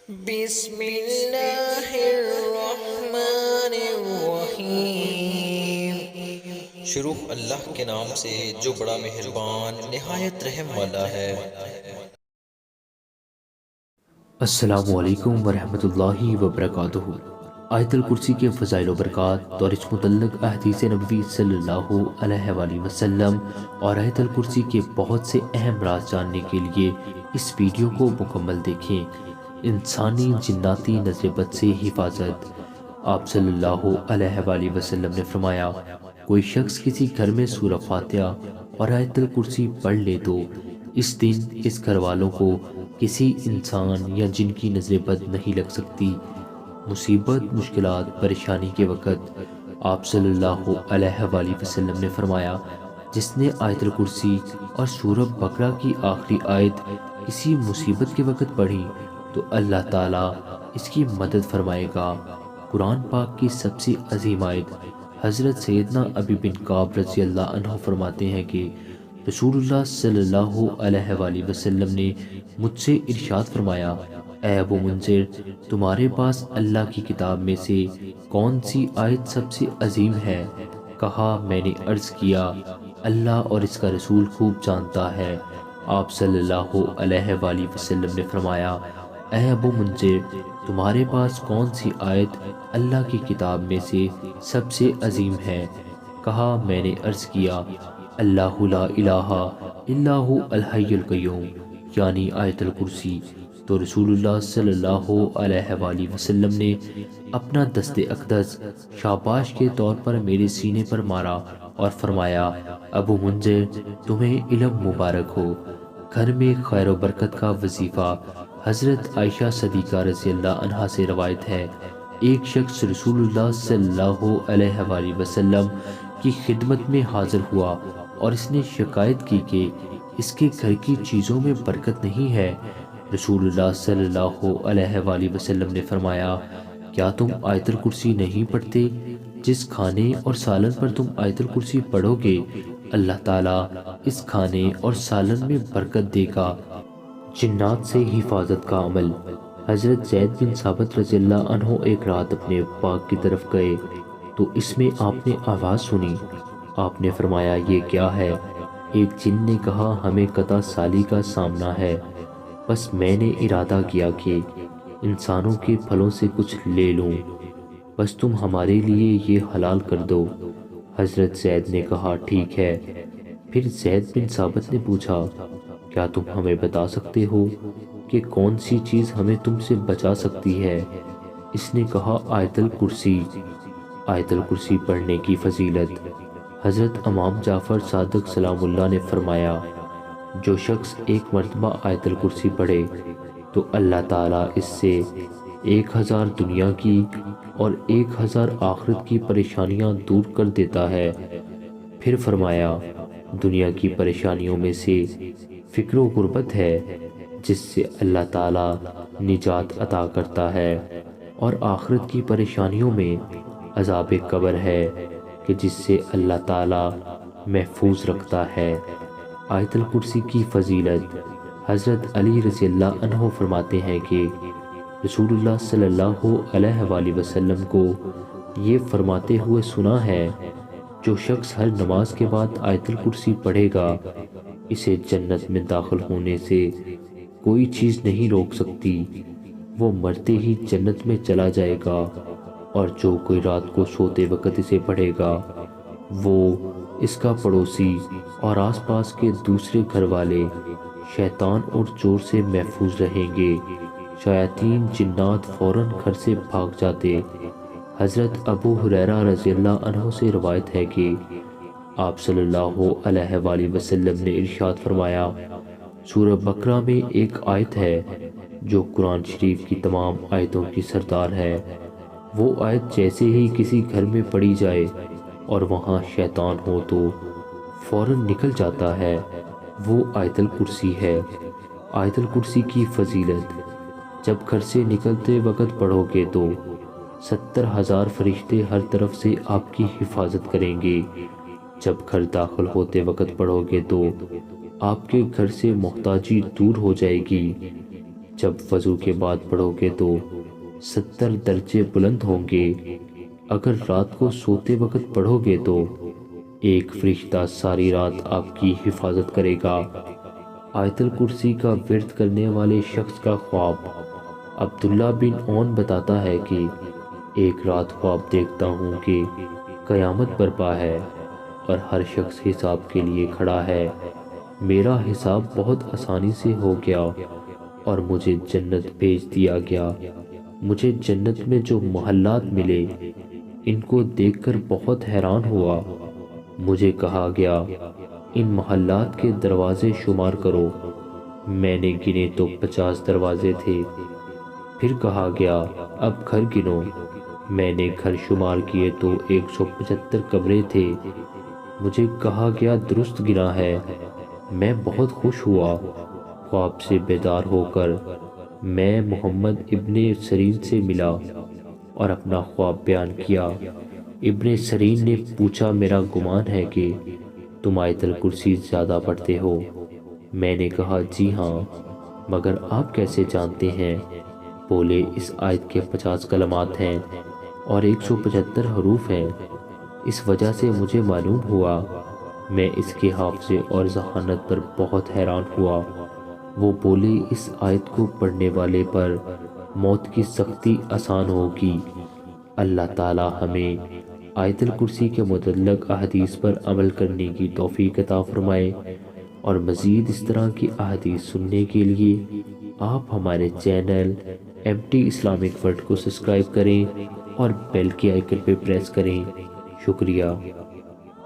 بسم اللہ الرحمن الرحیم۔ شروع اللہ کے نام سے جو بڑا مہربان نہایت رحم والا ہے۔ السلام علیکم ورحمۃ اللہ وبرکاتہ۔ آیت الکرسی کے فضائل و برکات اور اس متعلق احادیث نبوی صلی اللہ علیہ وآلہ وسلم اور آیت الکرسی کے بہت سے اہم راز جاننے کے لیے اس ویڈیو کو مکمل دیکھیں۔ انسانی جناتی نظر بد سے حفاظت۔ آپ صلی اللہ علیہ وآلہ وسلم نے فرمایا، کوئی شخص کسی گھر میں سورہ فاتحہ اور آیت الکرسی پڑھ لے تو اس دن اس گھر والوں کو کسی انسان یا جن کی نظر بد نہیں لگ سکتی۔ مصیبت، مشکلات، پریشانی کے وقت آپ صلی اللہ علیہ وآلہ وسلم نے فرمایا، جس نے آیت الکرسی اور سورہ بقرہ کی آخری آیت کسی مصیبت کے وقت پڑھی تو اللہ تعالیٰ اس کی مدد فرمائے گا۔ قرآن پاک کی سب سے عظیم آیت۔ حضرت سیدنا ابی بن کعب رضی اللہ عنہ فرماتے ہیں کہ رسول اللہ صلی اللہ علیہ وآلہ وسلم نے مجھ سے ارشاد فرمایا، اے ابو منذر، تمہارے پاس اللہ کی کتاب میں سے کون سی آیت سب سے عظیم ہے؟ کہا، میں نے عرض کیا، اللہ اور اس کا رسول خوب جانتا ہے۔ آپ صلی اللہ علیہ وآلہ وسلم نے فرمایا، اے ابو منذر، تمہارے پاس کون سی آیت اللہ کی کتاب میں سے سب سے عظیم ہے؟ کہا، میں نے عرض کیا، اللہ لا الہ الا هو الحی القیوم، یعنی آیت الکرسی۔ تو رسول اللہ صلی اللہ علیہ وآلہ وسلم نے اپنا دست اقدس شاباش کے طور پر میرے سینے پر مارا اور فرمایا، ابو منذر، تمہیں علم مبارک ہو۔ گھر میں خیر و برکت کا وظیفہ۔ حضرت عائشہ صدیقہ رضی اللہ عنہا سے روایت ہے، ایک شخص رسول اللہ صلی اللہ علیہ وآلہ وسلم کی خدمت میں حاضر ہوا اور اس نے شکایت کی کہ اس کے گھر کی چیزوں میں برکت نہیں ہے۔ رسول اللہ صلی اللہ علیہ وآلہ وسلم نے فرمایا، کیا تم آیت الکرسی نہیں پڑھتے؟ جس کھانے اور سالن پر تم آیت الکرسی پڑھو گے اللہ تعالیٰ اس کھانے اور سالن میں برکت دے گا۔ جنات سے حفاظت کا عمل۔ حضرت زید بن ثابت رضی اللہ عنہ ایک رات اپنے باغ کی طرف گئے تو اس میں آپ نے آواز سنی۔ آپ نے فرمایا، یہ کیا ہے؟ ایک جن نے کہا، ہمیں قطع سالی کا سامنا ہے، بس میں نے ارادہ کیا کہ انسانوں کے پھلوں سے کچھ لے لوں، بس تم ہمارے لیے یہ حلال کر دو۔ حضرت زید نے کہا، ٹھیک ہے۔ پھر زید بن ثابت نے پوچھا، کیا تم ہمیں بتا سکتے ہو کہ کون سی چیز ہمیں تم سے بچا سکتی ہے؟ اس نے کہا، آیت الکرسی۔ آیت الکرسی پڑھنے کی فضیلت۔ حضرت امام جعفر صادق سلام اللہ نے فرمایا، جو شخص ایک مرتبہ آیت الکرسی پڑھے تو اللہ تعالیٰ اس سے 1000 دنیا کی اور 1000 آخرت کی پریشانیاں دور کر دیتا ہے۔ پھر فرمایا، دنیا کی پریشانیوں میں سے فکر و غربت ہے جس سے اللہ تعالیٰ نجات عطا کرتا ہے، اور آخرت کی پریشانیوں میں عذاب قبر ہے کہ جس سے اللہ تعالیٰ محفوظ رکھتا ہے۔ آیت الکرسی کی فضیلت۔ حضرت علی رضی اللہ عنہ فرماتے ہیں کہ رسول اللہ صلی اللہ علیہ وآلہ وسلم کو یہ فرماتے ہوئے سنا ہے، جو شخص ہر نماز کے بعد آیت الکرسی پڑھے گا اسے جنت میں داخل ہونے سے کوئی چیز نہیں روک سکتی، وہ مرتے ہی جنت میں چلا جائے گا، اور جو کوئی رات کو سوتے وقت اسے پڑھے گا وہ، اس کا پڑوسی اور آس پاس کے دوسرے گھر والے شیطان اور چور سے محفوظ رہیں گے۔ شیاطین جنات فوراً گھر سے بھاگ جاتے۔ حضرت ابو ہریرہ رضی اللہ عنہ سے روایت ہے کہ آپ صلی اللہ علیہ وآلہ وسلم نے ارشاد فرمایا، سورہ بقرہ میں ایک آیت ہے جو قرآن شریف کی تمام آیتوں کی سردار ہے۔ وہ آیت جیسے ہی کسی گھر میں پڑھی جائے اور وہاں شیطان ہو تو فوراً نکل جاتا ہے، وہ آیت الکرسی ہے۔ آیت الکرسی کی فضیلت۔ جب گھر سے نکلتے وقت پڑھو گے تو 70,000 فرشتے ہر طرف سے آپ کی حفاظت کریں گے۔ جب گھر داخل ہوتے وقت پڑھو گے تو آپ کے گھر سے محتاجی دور ہو جائے گی۔ جب وضو کے بعد پڑھو گے تو 70 درجے بلند ہوں گے۔ اگر رات کو سوتے وقت پڑھو گے تو ایک فرشتہ ساری رات آپ کی حفاظت کرے گا۔ آیت الکرسی کا ورد کرنے والے شخص کا خواب۔ عبداللہ بن عون بتاتا ہے کہ ایک رات خواب دیکھتا ہوں کہ قیامت برپا ہے اور ہر شخص حساب کے لیے کھڑا ہے۔ میرا حساب بہت آسانی سے ہو گیا اور مجھے جنت بھیج دیا گیا۔ مجھے جنت میں جو محلات ملے ان کو دیکھ کر بہت حیران ہوا۔ مجھے کہا گیا ان محلات کے دروازے شمار کرو۔ میں نے گنے تو 50 دروازے تھے۔ پھر کہا گیا اب گھر گنو۔ میں نے گھر شمار کیے تو 175 کمرے تھے۔ مجھے کہا گیا درست گنا ہے۔ میں بہت خوش ہوا۔ خواب سے بیدار ہو کر میں محمد ابن سیرین سے ملا اور اپنا خواب بیان کیا۔ ابن سیرین نے پوچھا میرا گمان ہے کہ تم آیت الکرسی زیادہ پڑھتے ہو۔ میں نے کہا جی ہاں، مگر آپ کیسے جانتے ہیں؟ بولے اس آیت کے 50 کلمات ہیں اور 175 حروف ہیں، اس وجہ سے مجھے معلوم ہوا۔ میں اس کے حافظے اور ذہانت پر بہت حیران ہوا۔ وہ بولے اس آیت کو پڑھنے والے پر موت کی سختی آسان ہوگی۔ اللہ تعالی ہمیں آیت الکرسی کے متعلق احادیث پر عمل کرنے کی توفیق عطا فرمائے، اور مزید اس طرح کی احادیث سننے کے لیے آپ ہمارے چینل MT اسلامک ورلڈ کو سبسکرائب کریں اور بیل کے آئیکن پہ پریس کریں۔ شکریہ۔